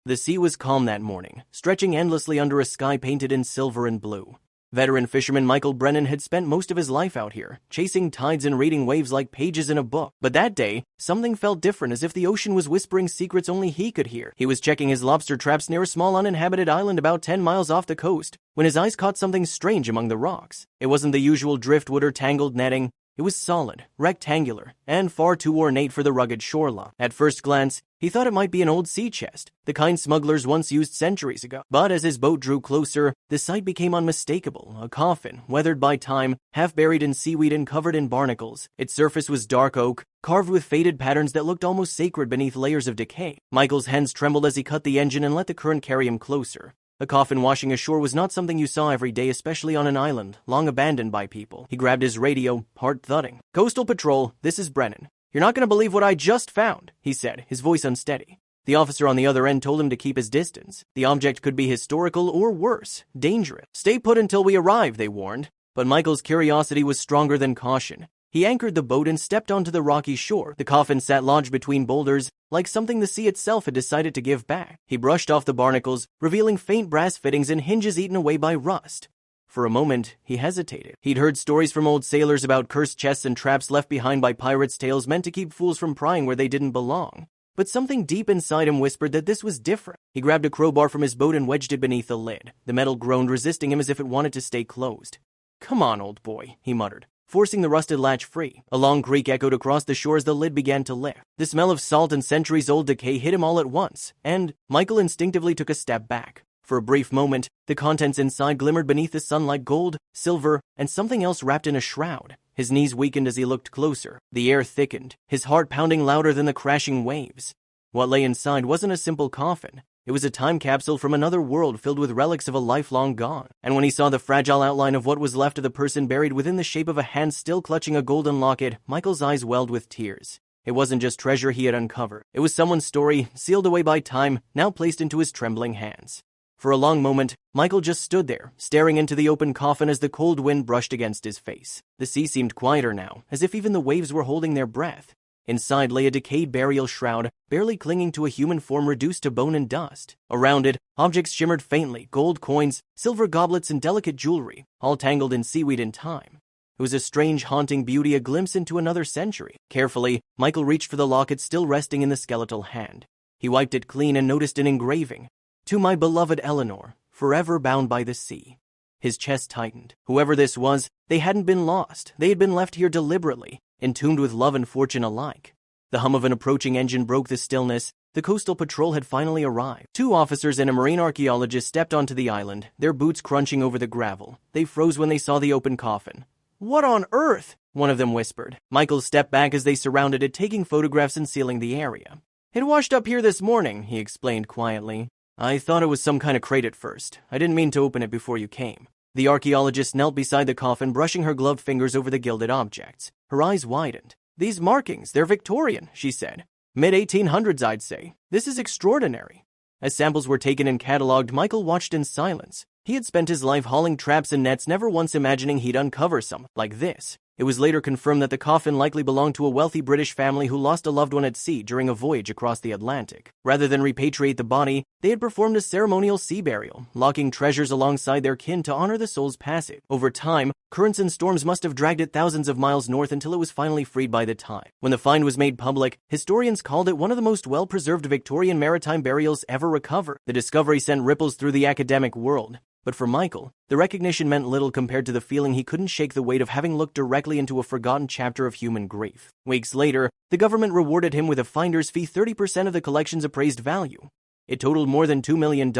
The sea was calm that morning, stretching endlessly under a sky painted in silver and blue. Veteran fisherman Michael Brennan had spent most of his life out here, chasing tides and reading waves like pages in a book. But that day, something felt different, as if the ocean was whispering secrets only he could hear. He was checking his lobster traps near a small uninhabited island about 10 miles off the coast, when his eyes caught something strange among the rocks. It wasn't the usual driftwood or tangled netting. It was solid, rectangular, and far too ornate for the rugged shoreline. At first glance, he thought it might be an old sea chest, the kind smugglers once used centuries ago. But as his boat drew closer, the sight became unmistakable. A coffin, weathered by time, half buried in seaweed and covered in barnacles. Its surface was dark oak, carved with faded patterns that looked almost sacred beneath layers of decay. Michael's hands trembled as he cut the engine and let the current carry him closer. A coffin washing ashore was not something you saw every day, especially on an island, long abandoned by people. He grabbed his radio, heart thudding. "Coastal Patrol, this is Brennan. You're not going to believe what I just found," he said, his voice unsteady. The officer on the other end told him to keep his distance. The object could be historical or worse, dangerous. "Stay put until we arrive," they warned. But Michael's curiosity was stronger than caution. He anchored the boat and stepped onto the rocky shore. The coffin sat lodged between boulders, like something the sea itself had decided to give back. He brushed off the barnacles, revealing faint brass fittings and hinges eaten away by rust. For a moment, he hesitated. He'd heard stories from old sailors about cursed chests and traps left behind by pirates' tales meant to keep fools from prying where they didn't belong. But something deep inside him whispered that this was different. He grabbed a crowbar from his boat and wedged it beneath the lid. The metal groaned, resisting him as if it wanted to stay closed. "Come on, old boy," he muttered, forcing the rusted latch free. A long creak echoed across the shore as the lid began to lift. The smell of salt and centuries-old decay hit him all at once, and Michael instinctively took a step back. For a brief moment, the contents inside glimmered beneath the sunlight: gold, silver, and something else wrapped in a shroud. His knees weakened as he looked closer. The air thickened, his heart pounding louder than the crashing waves. What lay inside wasn't a simple coffin. It was a time capsule from another world filled with relics of a life long gone. And when he saw the fragile outline of what was left of the person buried within the shape of a hand still clutching a golden locket, Michael's eyes welled with tears. It wasn't just treasure he had uncovered. It was someone's story, sealed away by time, now placed into his trembling hands. For a long moment, Michael just stood there, staring into the open coffin as the cold wind brushed against his face. The sea seemed quieter now, as if even the waves were holding their breath. Inside lay a decayed burial shroud, barely clinging to a human form reduced to bone and dust. Around it, objects shimmered faintly: gold coins, silver goblets, and delicate jewelry, all tangled in seaweed and time. It was a strange, haunting beauty, a glimpse into another century. Carefully, Michael reached for the locket still resting in the skeletal hand. He wiped it clean and noticed an engraving: "To my beloved Eleanor, forever bound by the sea." His chest tightened. Whoever this was, they hadn't been lost. They had been left here deliberately, entombed with love and fortune alike. The hum of an approaching engine broke the stillness. The Coastal Patrol had finally arrived. 2 officers and a marine archaeologist stepped onto the island, their boots crunching over the gravel. They froze when they saw the open coffin. "What on earth?" one of them whispered. Michael stepped back as they surrounded it, taking photographs and sealing the area. "It washed up here this morning," he explained quietly. "I thought it was some kind of crate at first. I didn't mean to open it before you came." The archaeologist knelt beside the coffin, brushing her gloved fingers over the gilded objects. Her eyes widened. "These markings, they're Victorian," she said. "Mid-1800s, I'd say. This is extraordinary." As samples were taken and catalogued, Michael watched in silence. He had spent his life hauling traps and nets, never once imagining he'd uncover some like this. It was later confirmed that the coffin likely belonged to a wealthy British family who lost a loved one at sea during a voyage across the Atlantic. Rather than repatriate the body, they had performed a ceremonial sea burial, locking treasures alongside their kin to honor the soul's passage. Over time, currents and storms must have dragged it thousands of miles north until it was finally freed by the tide. When the find was made public, historians called it one of the most well-preserved Victorian maritime burials ever recovered. The discovery sent ripples through the academic world. But for Michael, the recognition meant little compared to the feeling he couldn't shake: the weight of having looked directly into a forgotten chapter of human grief. Weeks later, the government rewarded him with a finder's fee, 30% of the collection's appraised value. It totaled more than $2 million,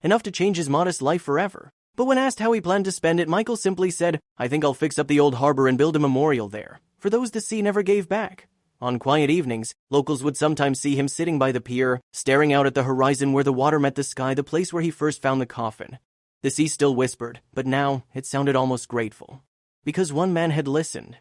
enough to change his modest life forever. But when asked how he planned to spend it, Michael simply said, "I think I'll fix up the old harbor and build a memorial there, for those the sea never gave back." On quiet evenings, locals would sometimes see him sitting by the pier, staring out at the horizon where the water met the sky, the place where he first found the coffin. The sea still whispered, but now it sounded almost grateful. Because one man had listened.